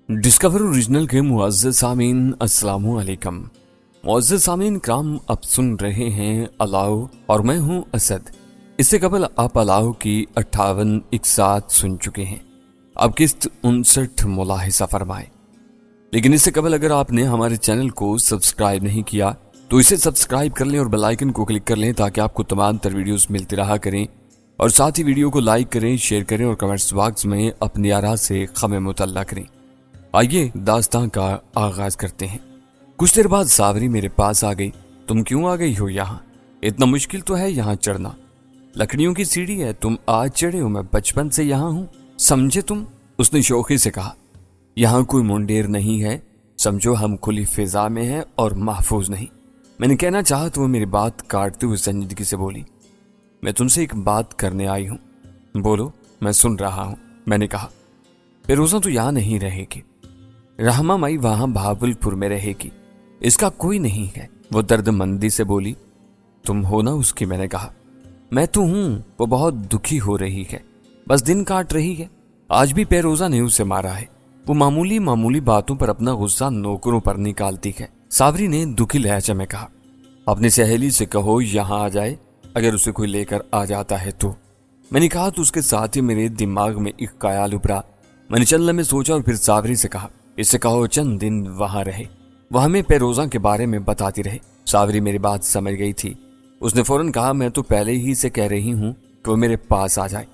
Discover original के मुअज़्ज़ज़ सामीन अस्सलामु अलैकुम। मुअज़्ज़ज़ सामीन कराम, आप सुन रहे हैं अलाउ और मैं हूं असद। इससे कबल आप अलाउ की 58 इकसात सुन चुके हैं। अब किस्त 59 मुलाहिजा फरमाएं। लेकिन इससे कबल अगर आपने हमारे चैनल को सब्सक्राइब नहीं किया तो इसे सब्सक्राइब कर लें और बेल आइकन को क्लिक कर लें ताकि आपको तमाम तर वीडियोस मिलती रहा करें। और साथ ही वीडियो को लाइक करें, शेयर करें और कमेंट्स बॉक्स में अपनी आरा से ख़मे मुतल्ला करें। आइए दास्तां का आगाज करते हैं। कुछ देर बाद सावरी मेरे पास आ गई। तुम क्यों आ गई हो यहाँ? इतना मुश्किल तो है यहाँ चढ़ना, लकड़ियों की सीढ़ी है, तुम आज चढ़े हो, मैं बचपन से यहाँ हूँ, समझे तुम? उसने शौकी से कहा। यहाँ कोई मुंडेर नहीं है, समझो हम खुली फिजा में हैं और महफूज नहीं। मैंने कहना चाहा तो वो मेरी बात काटते हुए संजीदगी से बोली, मैं तुमसे एक बात करने आई हूँ। बोलो, मैं सुन रहा हूँ, मैंने कहा। फिरोजा तो यहाँ नहीं रहेगी, रहमा माई वहां भावलपुर में रहेगी, इसका कोई नहीं है, वो दर्दमंदी से बोली। तुम हो ना उसकी? मैंने कहा। मैं तो हूं, वो बहुत दुखी हो रही है, बस दिन काट रही है। आज भी फिरोजा ने उसे मारा है। वो मामूली मामूली बातों पर अपना गुस्सा नौकरों पर निकालती है। सावरी ने दुखी लहजे में कहा। अपनी सहेली से कहो यहाँ आ जाए, अगर उसे कोई लेकर आ जाता है तो। मैंने कहा तो उसके साथ ही मेरे दिमाग में एक ख्याल उभरा। मैंने चंद लम्हे सोचा और फिर सावरी से कहा, इससे कहो चंद दिन वहां रहे, वह हमें फिरोजा के बारे में बताती रहे। सावरी मेरी बात समझ गई थी। उसने फौरन कहा, मैं तो पहले ही से कह रही हूं कि वो मेरे पास आ जाए।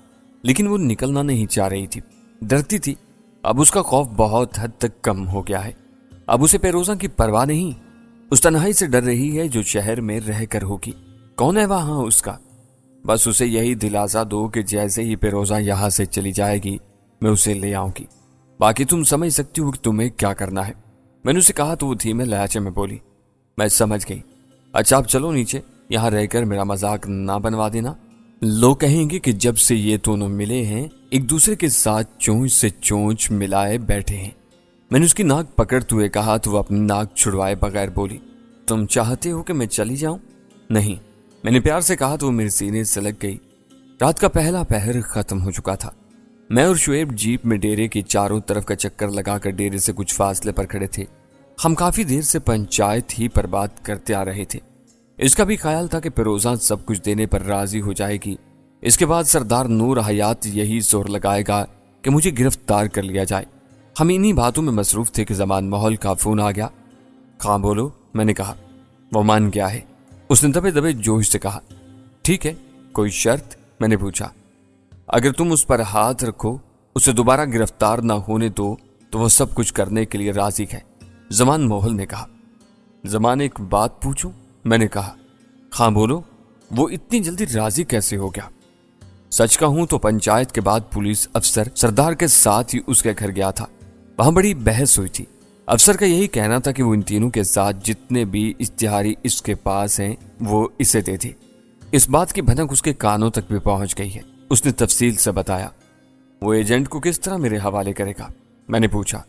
लेकिन वो निकलना नहीं चाह रही थी, डरती थी। अब उसका खौफ बहुत हद तक कम हो गया है। अब उसे फिरोजा की परवाह नहीं, उस तन्हाई से डर रही है जो शहर में रह कर होगी। कौन है वहां उसका? बस उसे यही दिलासा दो कि जैसे ही फिरोजा यहां से चली जाएगी मैं उसे ले आऊंगी। बाकी तुम समझ सकती हो कि तुम्हें क्या करना है। मैंने उसे कहा तो वो धीमे लहजे में बोली, मैं समझ गई। अच्छा आप चलो नीचे, यहाँ रहकर मेरा मजाक ना बनवा देना। लोग कहेंगे कि जब से ये दोनों मिले हैं एक दूसरे के साथ चोंच से चोंच मिलाए बैठे हैं। मैंने उसकी नाक पकड़ते हुए कहा तो वो अपनी नाक छुड़वाए बगैर बोली, तुम चाहते हो कि मैं चली जाऊं? नहीं, मैंने प्यार से कहा तो वो मेरे सीने से लग गई। रात का पहला पहर खत्म हो चुका था। मैं और शुएब जीप में डेरे के चारों तरफ का चक्कर लगाकर डेरे से कुछ फासले पर खड़े थे। हम काफी देर से पंचायत ही पर बात करते आ रहे थे। इसका भी ख्याल था कि फिरोजा सब कुछ देने पर राजी हो जाएगी। इसके बाद सरदार नूर हयात यही जोर लगाएगा कि मुझे गिरफ्तार कर लिया जाए। हम इन्हीं बातों में मसरूफ थे कि जमान महल का फोन आ गया। हाँ बोलो, मैंने कहा। वो मान गया है, उसने दबे दबे जोश से कहा। ठीक है, कोई शर्त? मैंने पूछा। अगर तुम उस पर हाथ रखो, उसे दोबारा गिरफ्तार ना होने दो तो वो सब कुछ करने के लिए राजी है, जमान मोहल ने कहा। जमान एक बात पूछूं? मैंने कहा। हाँ बोलो। वो इतनी जल्दी राजी कैसे हो गया? सच कहूं तो पंचायत के बाद पुलिस अफसर सरदार के साथ ही उसके घर गया था। वहां बड़ी बहस हुई थी। अफसर का यही कहना था कि वो इन तीनों के साथ जितने भी इश्तिहारी इसके पास हैं वो इसे दे दे। इस बात की भनक उसके कानों तक भी पहुंच गई है। उसने तफसील से बताया। वो एजेंट को किस तरह मेरे हवाले करेगा? मैंने पूछा।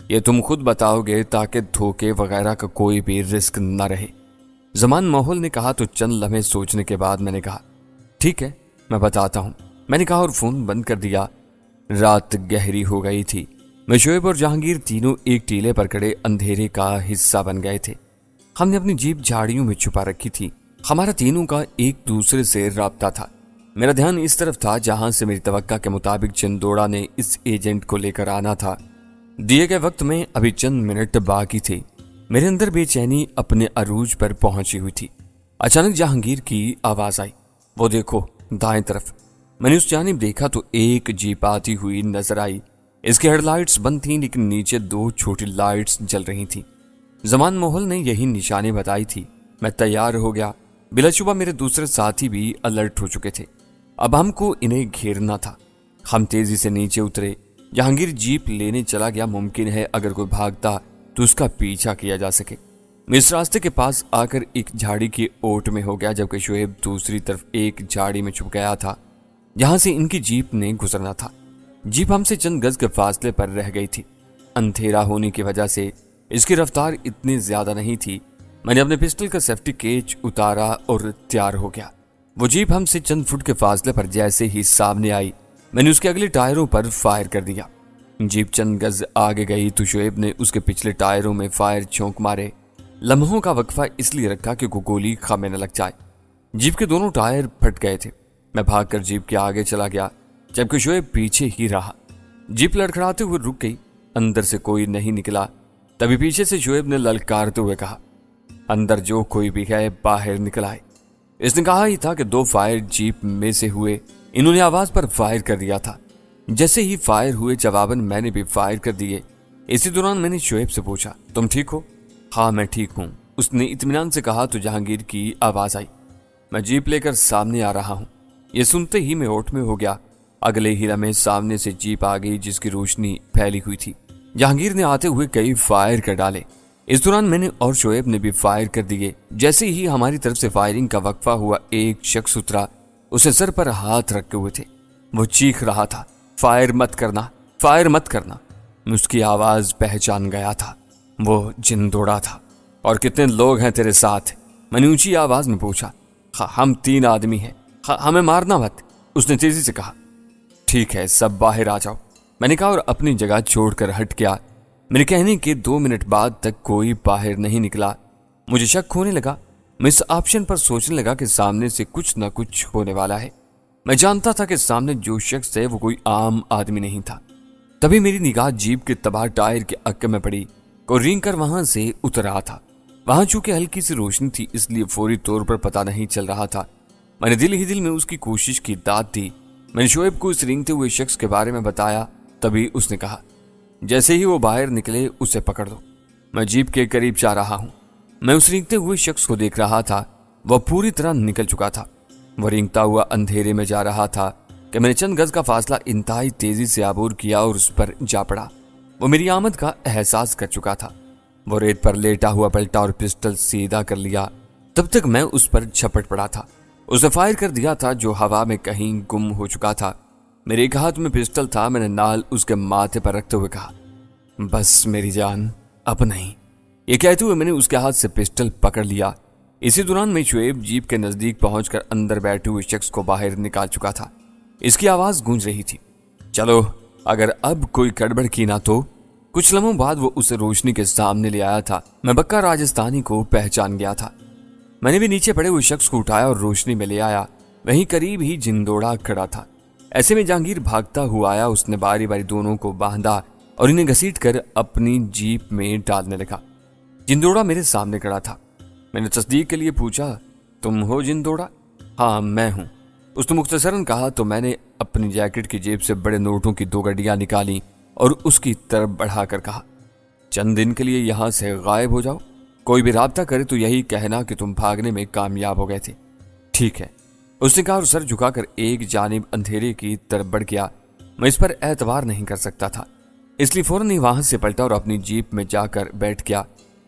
ये तुम खुद बताओगे ताकि धोखे वगैरह का कोई भी रिस्क न रहे, जमान माहौल ने कहा। तो चंद लम्हे सोचने के बाद मैंने कहा, ठीक है, मैं बताता हूं। मैंने कहा और फोन बंद कर दिया। रात गहरी हो गई थी। मैं शोएब और जहांगीर तीनों एक टीले पर खड़े अंधेरे का हिस्सा बन गए थे। हमने अपनी जीप झाड़ियों में छुपा रखी थी। हमारा तीनों का एक दूसरे से राब्ता था। मेरा ध्यान इस तरफ था जहां से मेरी तवक्का के मुताबिक चंदोड़ा ने इस एजेंट को लेकर आना था। दिए गए वक्त में अभी चंद मिनट बाकी थे। मेरे अंदर बेचैनी अपने अरूज पर पहुंची हुई थी। अचानक जहांगीर की आवाज आई, वो देखो दाएं तरफ। मैंने उस जानिब देखा तो एक जीप आती हुई नजर आई। इसकी हेडलाइट्स बंद थी लेकिन नीचे दो छोटी लाइट्स जल रही थी। जमान मोहल ने यही निशानी बताई थी। मैं तैयार हो गया। बिलाशुबा मेरे दूसरे साथी भी अलर्ट हो चुके थे। अब हमको इन्हें घेरना था। हम तेजी से नीचे उतरे। जहांगीर जीप लेने चला गया। मुमकिन है अगर कोई भागता तो उसका पीछा किया जा सके। मैं इस रास्ते के पास आकर एक झाड़ी की ओट में हो गया, जबकि शुएब दूसरी तरफ एक झाड़ी में छुप गया था जहां से इनकी जीप ने गुजरना था। जीप हमसे चंद गज के फासले पर रह गई थी। अंधेरा होने की वजह से इसकी रफ्तार इतनी ज्यादा नहीं थी। मैंने अपने पिस्टल का सेफ्टी केज उतारा और तैयार हो गया। वो जीप हमसे चंद फुट के फासले पर जैसे ही सामने आई, मैंने उसके अगले टायरों पर फायर कर दिया। जीप चंद गज आगे गई तो शोएब ने उसके पिछले टायरों में फायर झोंक मारे। लम्हों का वक्फा इसलिए रखा कि गोली खामे न लग जाए। जीप के दोनों टायर फट गए थे। मैं भागकर जीप के आगे चला गया, जबकि शोएब पीछे ही रहा। जीप लड़खड़ाते हुए रुक गई। अंदर से कोई नहीं निकला। तभी पीछे से शोएब ने ललकारते हुए कहा, अंदर जो कोई भी है बाहर निकल आए। इसने कहा ही था कि 2 फायर जीप में से हुए। इन्होंने आवाज पर फायर कर दिया था। जैसे ही फायर हुए जवाबन मैंने भी फायर कर दिए। इसी दौरान मैंने शोएब से पूछा, तुम ठीक हो? हाँ मैं ठीक हूं, उसने इत्मीनान से कहा तो जहांगीर की आवाज आई, मैं जीप लेकर सामने आ रहा हूं। यह सुनते ही मैं होठ में हो गया। अगले ही लम्हे सामने से जीप आ गई जिसकी रोशनी फैली हुई थी। जहांगीर ने आते हुए कई फायर कर डाले। इस दौरान मैंने और शोएब ने भी फायर कर दिए। जैसे ही हमारी तरफ से फायरिंग का वक्फा हुआ, एक शख्स उतरा। उसे सर पर हाथ रखे हुए थे। वो चीख रहा था, फायर मत करना, फायर मत करना। मैं उसकी आवाज पहचान गया था। वो जिंदोड़ा था। और कितने लोग हैं तेरे साथ? मैंने ऊंची आवाज में पूछा। हम 3 आदमी हैं। हमें मारना मत, उसने तेजी से कहा। ठीक है, सब बाहर आ जाओ, मैंने कहा और अपनी जगह छोड़कर हट गया। मेरे कहने के 2 मिनट बाद तक कोई बाहर नहीं निकला। मुझे शक होने लगा। मैं इस ऑप्शन पर सोचने लगा कि सामने से कुछ न कुछ होने वाला है। मैं जानता था कि सामने जो शख्स है वो कोई आम आदमी नहीं था। तभी मेरी निगाह जीप के तबाह टायर के अक्के में पड़ी। कोई रेंग कर वहां से उतर रहा था। वहां चूंकि हल्की सी रोशनी थी इसलिए फौरी तौर पर पता नहीं चल रहा था। मैंने दिल ही दिल में उसकी कोशिश की दाद दी। मैंने शोएब को इस रेंगते हुए शख्स के बारे में बताया। तभी उसने कहा, जैसे ही वो बाहर निकले उसे पकड़ लो। मैं जीप के करीब जा रहा हूं। मैं उस रेंगते हुए शख्स को देख रहा था। वह पूरी तरह निकल चुका था। वह रेंगता हुआ अंधेरे में जा रहा था कि मैंने चंद गज का फासला इंतहाई तेजी से आबूर किया और उस पर जा पड़ा। वो मेरी आमद का एहसास कर चुका था। वो रेत पर लेटा हुआ पलटा और पिस्टल सीधा कर लिया। तब तक मैं उस पर झपट पड़ा था। उसने फायर कर दिया था जो हवा में कहीं गुम हो चुका था। मेरे एक हाथ में पिस्टल था। मैंने नाल उसके माथे पर रखते हुए कहा, बस मेरी जान, अब नहीं। ये कहते हुए मैंने उसके हाथ से पिस्टल पकड़ लिया। इसी दौरान मैं शोएब जीप के नजदीक पहुंचकर अंदर बैठे हुए शख्स को बाहर निकाल चुका था। इसकी आवाज गूंज रही थी, चलो अगर अब कोई गड़बड़ की ना तो। कुछ लम्हों बाद वो उसे रोशनी के सामने ले आया था। मैं बक्का राजस्थानी को पहचान गया था। मैंने भी नीचे पड़े हुए शख्स को उठाया और रोशनी में ले आया। वहीं करीब ही जिंदोड़ा खड़ा था। ऐसे में जहांगीर भागता हुआ आया। उसने बारी बारी दोनों को बांधा और इन्हें घसीटकर अपनी जीप में डालने लगा। जिंदोड़ा मेरे सामने खड़ा था। मैंने तस्दीक के लिए पूछा, तुम हो जिंदोड़ा? हाँ मैं हूं, उसने मुख्तसरन कहा। तो मैंने अपनी जैकेट की जेब से बड़े नोटों की 2 गड्डियां निकाली और उसकी तरफ बढ़ाकर कहा, चंद दिन के लिए यहां से गायब हो जाओ। कोई भी राब्ता करे तो यही कहना कि तुम भागने में कामयाब हो गए थे। ठीक है, उसने कहा और सर झुकाकर एक जानिब अंधेरे की तरफ बढ़ गया। मैं इस पर एतबार नहीं कर सकता था, इसलिए फौरन ही वहां से पलटा और अपनी जीप में जाकर बैठ गया।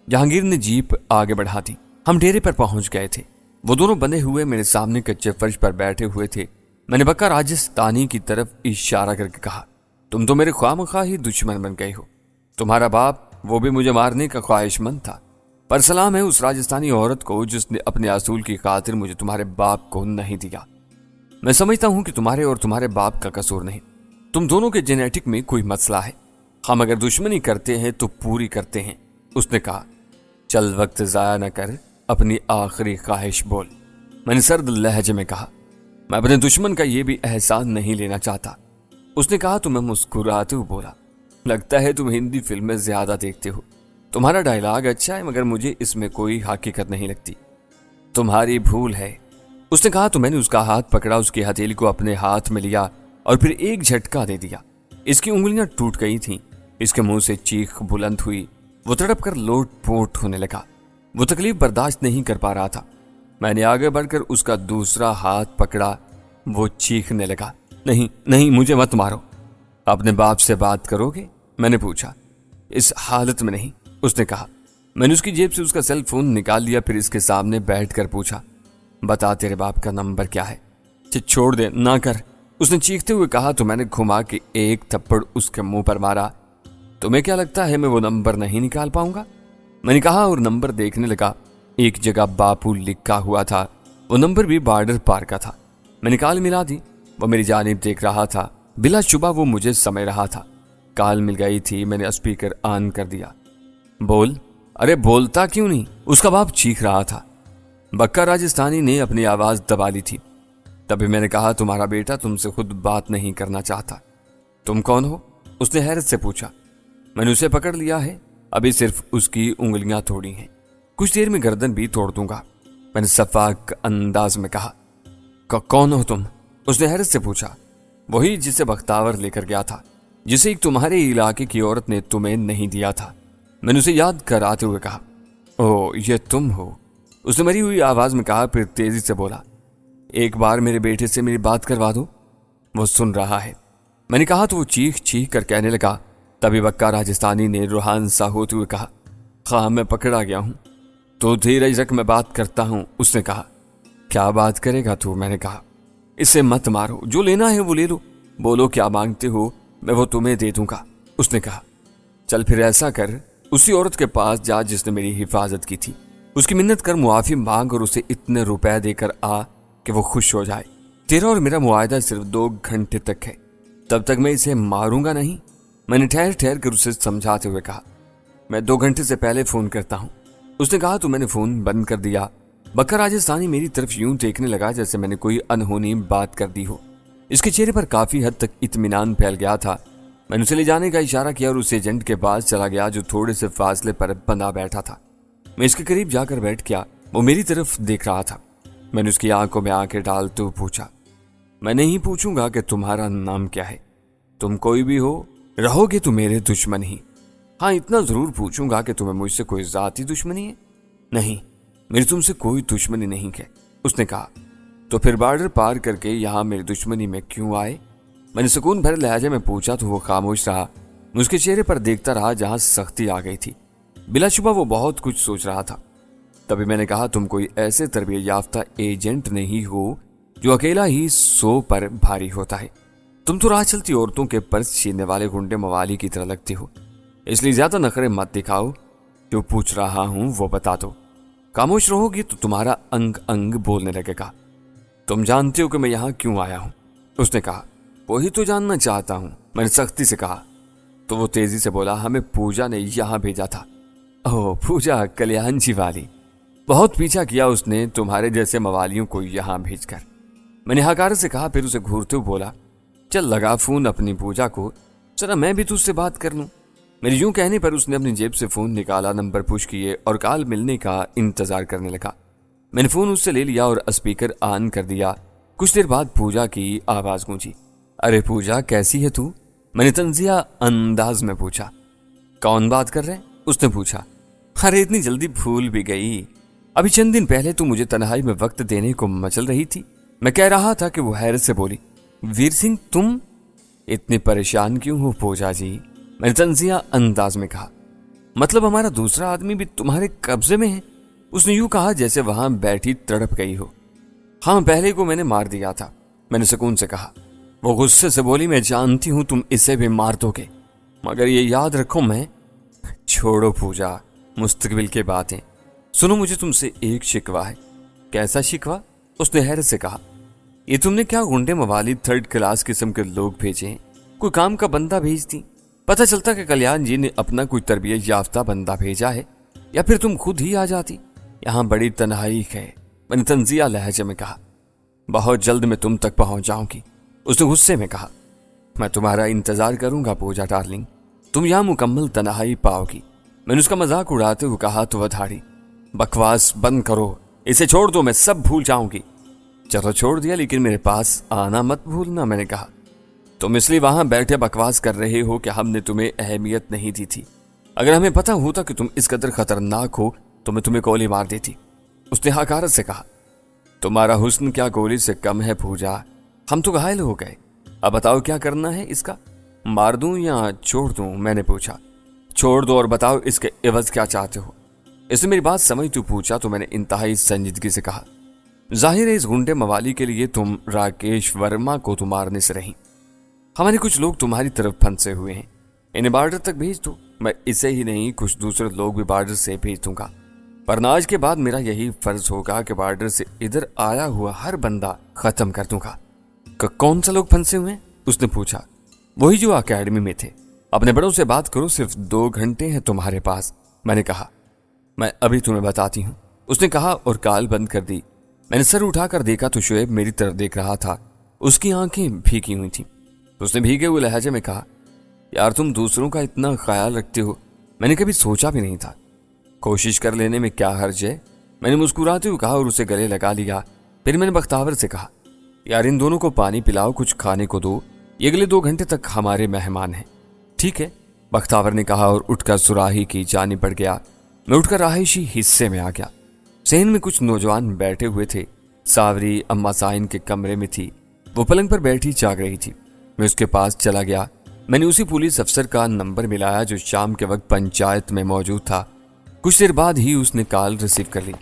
जहांगीर ने जीप आगे बढ़ा दी। हम डेरे पर पहुंच गए थे। वो दोनों बंधे हुए मेरे सामने कच्चे फर्श पर बैठे हुए थे। मैंने बक्का राजस्थानी की तरफ इशारा करके कहा, तुम तो मेरे ख्वामखा ही दुश्मन बन गए हो। तुम्हारा बाप, वो भी मुझे मारने का ख्वाहिशमंद था। पर सलाम है उस राजस्थानी औरत को जिसने अपने असूल की खातिर मुझे तुम्हारे बाप को नहीं दिया। मैं समझता हूं कि तुम्हारे और तुम्हारे बाप का कसूर नहीं, तुम दोनों के जेनेटिक में कोई मसला है। हम अगर दुश्मनी करते हैं तो पूरी करते हैं। उसने कहा, चल वक्त जाया न कर, अपनी आखिरी ख्वाहिश बोल। मैंने सर्द लहजे में कहा, मैं अपने दुश्मन का यह भी एहसान नहीं लेना चाहता। उसने कहा तो मैं मुस्कुराते हुए बोला, लगता है तुम हिंदी फिल्में ज्यादा देखते हो। तुम्हारा डायलॉग अच्छा है मगर मुझे इसमें कोई हकीकत नहीं लगती। तुम्हारी भूल है। उसने कहा तो मैंने उसका हाथ पकड़ा, उसकी हथेली को अपने हाथ में लिया और फिर एक झटका दे दिया। इसकी उंगलियां टूट गई थीं। इसके मुंह से चीख बुलंद हुई। वो तड़प कर लोट पोट होने लगा। वो तकलीफ बर्दाश्त नहीं कर पा रहा था। मैंने आगे बढ़कर उसका दूसरा हाथ पकड़ा। वो चीखने लगा, नहीं नहीं, मुझे मत मारो। अपने बाप से बात करोगे? मैंने पूछा। इस हालत में नहीं, उसने कहा। मैंने उसकी जेब से उसका सेल फोन निकाल लिया, फिर इसके सामने बैठकर पूछा, बता तेरे बाप का नंबर क्या है? छोड़ दे, ना कर, उसने चीखते हुए कहा। तो मैंने घुमा के एक थप्पड़ उसके मुंह पर मारा। तुम्हें क्या लगता है मैं वो नंबर नहीं निकाल पाऊंगा? मैंने कहा और नंबर देखने लगा। एक जगह बापू लिखा हुआ था। वो नंबर भी बॉर्डर पार का था। मैंने काल मिला दी। वो मेरी जानिब देख रहा था। बिला शुबा वो मुझे समझ रहा था। کال مل گئی تھی میں نے اسپیکر آن کر دیا۔ بول۔ ارے بولتا کیوں نہیں؟ اس کا باپ چیخ رہا تھا۔ بکا راجستھانی نے اپنی آواز دبا لی تھی۔ تبھی میں نے کہا تمہارا بیٹا تم سے خود بات نہیں کرنا چاہتا۔ تم کون ہو؟ اس نے حیرت سے پوچھا۔ میں نے اسے پکڑ لیا ہے، ابھی صرف اس کی انگلیاں توڑی ہیں، کچھ دیر میں گردن بھی توڑ دوں گا، میں نے شفاق انداز میں کہا۔ کون ہو تم؟ اس نے حیرت سے پوچھا۔ وہی جسے بختاور لے کر گیا تھا، جسے ایک تمہارے علاقے کی عورت نے تمہیں نہیں دیا تھا، میں نے اسے یاد کراتے ہوئے کہا۔ او یہ تم ہو؟ اس نے مری ہوئی آواز میں کہا، پھر تیزی سے بولا، ایک بار میرے بیٹے سے میری بات کروا دو، وہ سن رہا ہے، میں نے کہا تو وہ چیخ چیخ کر کہنے لگا۔ تبھی بکا راجستھانی نے روحان سا ہوتے ہوئے کہا، خواہ میں پکڑا گیا ہوں تو دھیرج رکھ میں بات کرتا ہوں۔ اس نے کہا، کیا بات کرے گا تو؟ میں نے کہا، اسے مت مارو، جو لینا ہے وہ لے لو، بولو کیا مانگتے ہو میں وہ تمہیں دے دوں گا۔ اس نے کہا، چل پھر ایسا کر، اسی عورت کے پاس جا جس نے میری حفاظت کی تھی، اس کی منت کر، معافی مانگ اور اسے اتنے روپے دے کر آ کہ وہ خوش ہو جائے۔ تیرا اور میرا معاہدہ صرف 2 گھنٹے تک ہے، تب تک میں اسے ماروں گا نہیں، میں نے ٹھہر ٹھہر کر اسے سمجھاتے ہوئے کہا۔ میں 2 گھنٹے سے پہلے فون کرتا ہوں، اس نے کہا تو میں نے فون بند کر دیا۔ بکا راجستھانی میری طرف یوں دیکھنے لگا جیسے میں نے کوئی انہونی بات کر دی ہو۔ اس کے چہرے پر کافی حد تک اطمینان پھیل گیا تھا۔ میں نے اسے لے جانے کا اشارہ کیا اور اس ایجنٹ کے پاس چلا گیا جو تھوڑے سے فاصلے پر بندھا بیٹھا تھا۔ میں اس کے قریب جا کر بیٹھ گیا، وہ میری طرف دیکھ رہا تھا۔ میں نے اس کی آنکھوں میں آنکھیں ڈالتے ہوئے پوچھا، میں نہیں پوچھوں گا کہ تمہارا نام کیا ہے، تم کوئی بھی ہو، رہو گے تو میرے دشمن ہی۔ ہاں اتنا ضرور پوچھوں گا کہ تمہیں مجھ سے کوئی ذاتی دشمنی ہے؟ نہیں، میری تم سے کوئی دشمنی نہیں ہے، اس نے کہا۔ تو پھر بارڈر پار کر کے یہاں میری دشمنی میں کیوں آئے؟ میں نے سکون بھرے لہجے میں پوچھا تو وہ خاموش رہا، میں اس کے چہرے پر دیکھتا رہا جہاں سختی آ گئی تھی۔ بلا شبہ وہ بہت کچھ سوچ رہا تھا۔ تبھی میں نے کہا، تم کوئی ایسے تربیت یافتہ ایجنٹ نہیں ہو جو اکیلا ہی 100 پر بھاری ہوتا ہے، تم تو راہ چلتی عورتوں کے پرس چھیننے والے گنڈے موالی کی طرح لگتے ہو، اس لیے زیادہ نخرے مت دکھاؤ، جو پوچھ رہا ہوں وہ بتا دو، خاموش رہو گی تو تمہارا انگ انگ بولنے لگے گا۔ تم جانتے ہو کہ میں یہاں کیوں آیا ہوں؟ اس نے کہا۔ وہی تو جاننا چاہتا ہوں، میں نے سختی سے کہا۔ تو وہ تیزی سے بولا، ہمیں پوجا نے یہاں بھیجا تھا۔ اوہ پوجا، کلیان جی والی، بہت پیچھا کیا اس نے تمہارے جیسے موالیوں کو یہاں بھیج کر، میں نے حقارت سے کہا، پھر اسے گھورتے ہوئے بولا، چل لگا فون اپنی پوجا کو، ذرا میں بھی تجھ سے بات کر لوں۔ میری یوں کہنے پر اس نے اپنی جیب سے فون نکالا، نمبر پش کیے اور کال ملنے کا انتظار کرنے لگا۔ میں نے فون اس سے لے لیا اور اسپیکر آن کر دیا۔ کچھ دیر بعد پوجا کی آواز گونجی، ارے پوجا کیسی ہے تو؟ میں نے تنزیہ انداز میں پوچھا۔ کون بات کر رہے؟ اس نے پوچھا۔ ارے اتنی جلدی بھول بھی گئی، ابھی چند دن پہلے تو مجھے تنہائی میں وقت دینے کو مچل رہی تھی، میں کہہ رہا تھا کہ وہ حیرت سے بولی، ویر سنگھ تم اتنے پریشان کیوں ہو پوجا جی؟ میں نے تنزیہ انداز میں کہا، مطلب ہمارا دوسرا آدمی بھی تمہارے قبضے میں ہے؟ اس نے یوں کہا جیسے وہاں بیٹھی تڑپ گئی ہو۔ ہاں پہلے کو میں نے مار دیا تھا، میں نے سکون سے کہا۔ وہ غصے سے بولی، میں جانتی ہوں تم اسے بھی مار دو گے، مگر یہ یاد رکھو میں… چھوڑو پوجا، مستقبل کے باتیں، سنو مجھے تم سے ایک شکوہ ہے۔ کیسا شکوہ؟ اس نے حیرت سے کہا۔ یہ تم نے کیا گنڈے موالی 3rd کلاس قسم کے لوگ بھیجے ہیں؟ کوئی کام کا بندہ بھیجتی، پتہ چلتا کہ کلیان جی نے اپنا کوئی تربیت یافتہ بندہ بھیجا ہے، یا پھر تم خود ہی آ جاتی۔ یہاں بڑی تنہائی ہے، میں نے تنزیہ لہجے میں کہا۔ بہت جلد میں تم تک پہنچ جاؤں گی، اس نے غصے میں کہا۔ میں تمہارا انتظار کروں گا پوجا ڈارلنگ، تم یہاں مکمل تنہائی پاؤ گی، میں نے اس کا مذاق اڑاتے ہوئے کہا تو وہ دھاڑی، بکواس بند کرو، اسے چھوڑ دو، میں سب بھول جاؤں گی۔ چلو چھوڑ دیا، لیکن میرے پاس آنا مت بھولنا، میں نے کہا۔ تم اس لیے وہاں بیٹھے بکواس کر رہے ہو کہ ہم نے تمہیں اہمیت نہیں دی تھی، اگر ہمیں پتہ ہوتا کہ تم اس قدر خطرناک ہو تو میں تمہیں گولی مار دیتی، اس نے حقارت سے کہا۔ تمہارا حسن کیا گولی سے کم ہے پوجا، ہم تو گھائل ہو گئے، اب بتاؤ کیا کرنا ہے اس کا، مار دوں یا چھوڑ دوں؟ میں نے پوچھا۔ چھوڑ دو اور بتاؤ اس کے عوض کیا چاہتے ہو؟ اس نے میری بات سمجھ تو پوچھا تو میں نے انتہائی سنجیدگی سے کہا، ظاہر ہے اس گنڈے موالی کے لیے تم راکیش ورما کو تو مارنے سے رہی، ہمارے کچھ لوگ تمہاری طرف پھنسے ہوئے ہیں، انہیں بارڈر تک بھیج دو، میں اسے ہی نہیں کچھ دوسرے لوگ بھی بارڈر سے بھیج دوں گا، ورنہ آج کے بعد میرا یہی فرض ہوگا کہ بارڈر سے ادھر آیا ہوا ہر بندہ ختم کر دوں گا۔ کون سا لوگ پھنسے ہوئے ہیں؟ اس نے پوچھا۔ وہی جو اکیڈمی میں تھے، अपने बड़ों से बात करो, सिर्फ 2 घंटे हैं तुम्हारे पास। मैंने कहा, मैं अभी तुम्हें बताती हूँ, उसने कहा और कॉल बंद कर दी। मैंने सर उठाकर देखा तो शुएब मेरी तरफ देख रहा था। उसकी आंखें भीगी हुई थी। उसने भीगे हुए लहजे में कहा, यार तुम दूसरों का इतना ख्याल रखते हो, मैंने कभी सोचा भी नहीं था। कोशिश कर लेने में क्या हर्ज है, मैंने मुस्कुराते हुए कहा और उसे गले लगा लिया। फिर मैंने बख्तावर से कहा, यार इन दोनों को पानी पिलाओ, कुछ खाने को दो, ये अगले 2 घंटे तक हमारे मेहमान हैं। ठीक है, बख्तावर ने कहा और उठकर सुराही की जानिब बढ़ गया। मैं उठकर रहायशी हिस्से में आ गया। सहन में कुछ नौजवान बैठे हुए थे। सावरी अम्मा साइन के कमरे में थी, वो पलंग पर बैठी जाग रही थी। मैं उसके पास चला गया। मैंने उसी पुलिस अफसर का नंबर मिलाया जो शाम के वक्त पंचायत में मौजूद था। कुछ देर बाद ही उसने कॉल रिसीव कर ली।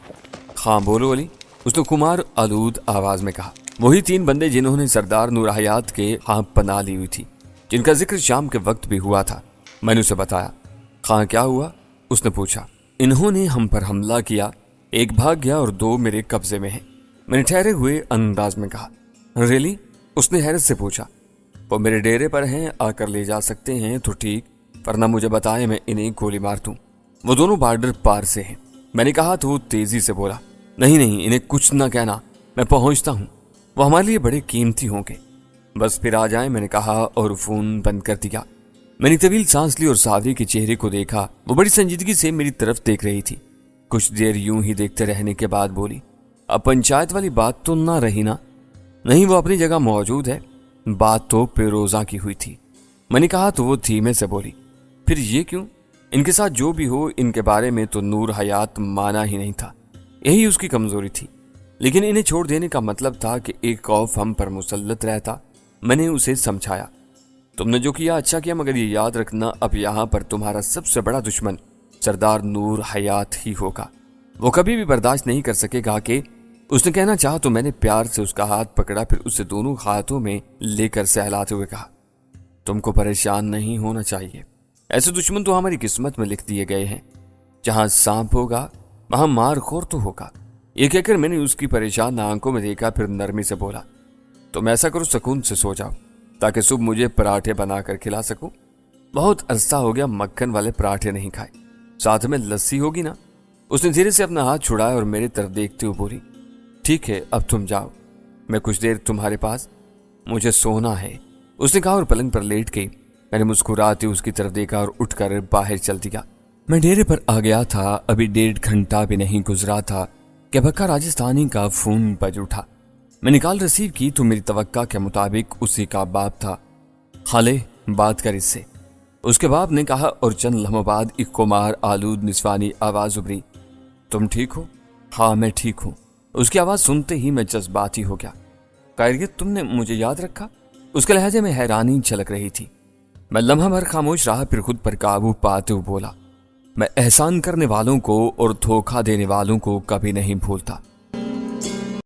हाँ बोलो अली, उसने कुमार आलूद आवाज में कहा। वही 3 बंदे जिन्होंने सरदार नूर हयात के यहाँ पनाह ली हुई थी, जिनका जिक्र शाम के वक्त भी हुआ था। मैंने उसे बताया। हाँ क्या हुआ, उसने पूछा। इन्होंने हम पर हमला किया, 1 भाग गया और 2 मेरे कब्जे में हैं। मैंने ठहरे हुए अंदाज में कहा। रियली, उसने हैरत से पूछा। वो मेरे डेरे पर हैं, आकर ले जा सकते हैं तो ठीक, वरना मुझे बताएं मैं इन्हें गोली मार दूं। वो दोनों बॉर्डर पार से हैं। मैंने कहा तो वो तेजी से बोला, नहीं, इन्हें कुछ ना कहना, मैं पहुंचता हूं, वो हमारे लिए बड़े कीमती होंगे, बस फिर आ जाए, मैंने कहा और फोन बंद कर दिया। मैंने तवील सांस ली और सावरी के चेहरे को देखा। वो बड़ी संजीदगी से मेरी तरफ देख रही थी। कुछ देर यूं ही देखते रहने के बाद बोली, अब पंचायत वाली बात तो ना रही ना? नहीं, वो अपनी जगह मौजूद है, बात तो फिरोजा की हुई थी। मैंने कहा तो वो धीमे से बोली, फिर ये क्यों? इनके साथ जो भी हो, इनके बारे में तो नूर हयात माना ही नहीं था, यही उसकी कमजोरी थी। लेकिन इन्हें छोड़ देने का मतलब था कि एक खौफ हम पर मुसल्लत रहता। मैंने उसे समझाया, तुमने जो किया अच्छा किया, मगर ये याद रखना, अब यहाँ पर तुम्हारा सबसे बड़ा दुश्मन सरदार नूर हयात ही होगा। वो कभी भी बर्दाश्त नहीं कर सकेगा कि उसने कहना चाहा तो मैंने प्यार से उसका हाथ पकड़ा, फिर उसे दोनों हाथों में लेकर सहलाते हुए कहा, तुमको परेशान नहीं होना चाहिए, ऐसे दुश्मन तो हमारी किस्मत में लिख दिए गए हैं, जहां सांप होगा वहां मार खोर तो होगा। ये कहकर मैंने उसकी परेशान आंखों में देखा, फिर नरमी से बोला, तुम ऐसा करो, सुकून से सो जाओ, ताकि सुबह मुझे पराठे बनाकर खिला सकूं। बहुत अरसा हो गया मक्खन वाले पराठे नहीं खाए, साथ में लस्सी होगी ना? उसने धीरे से अपना हाथ छुड़ाया और मेरी तरफ देखते हुए बोली, ठीक है, अब तुम जाओ, मैं कुछ देर तुम्हारे पास, मुझे सोना है, उसने कहा और पलंग पर लेट गई। मैंने मुस्कुराते उसकी तरफ देखा और उठकर बाहर चल दिया। मैं डेरे पर आ गया था। अभी 1.5 घंटा भी नहीं गुजरा था कि बक्का राजस्थानी का फोन बज उठा। मैंने कॉल रिसीव की तो मेरी तवक्का के मुताबिक उसी का बाप था। खाले, बात कर इससे, उसके बाप ने कहा और चंद लम्हों बाद एक कुमार आलूद निस्वानी आवाज उभरी, तुम ठीक हो? हाँ मैं ठीक हूँ। उसकी आवाज सुनते ही मैं जज्बाती हो गया। खैरियत, तुमने मुझे याद रखा? उसके लहजे में हैरानी झलक रही थी। मैं लम्हा भर खामोश रहा, फिर खुद पर काबू पाते हुए बोला, मैं एहसान करने वालों को और धोखा देने वालों को कभी नहीं भूलता।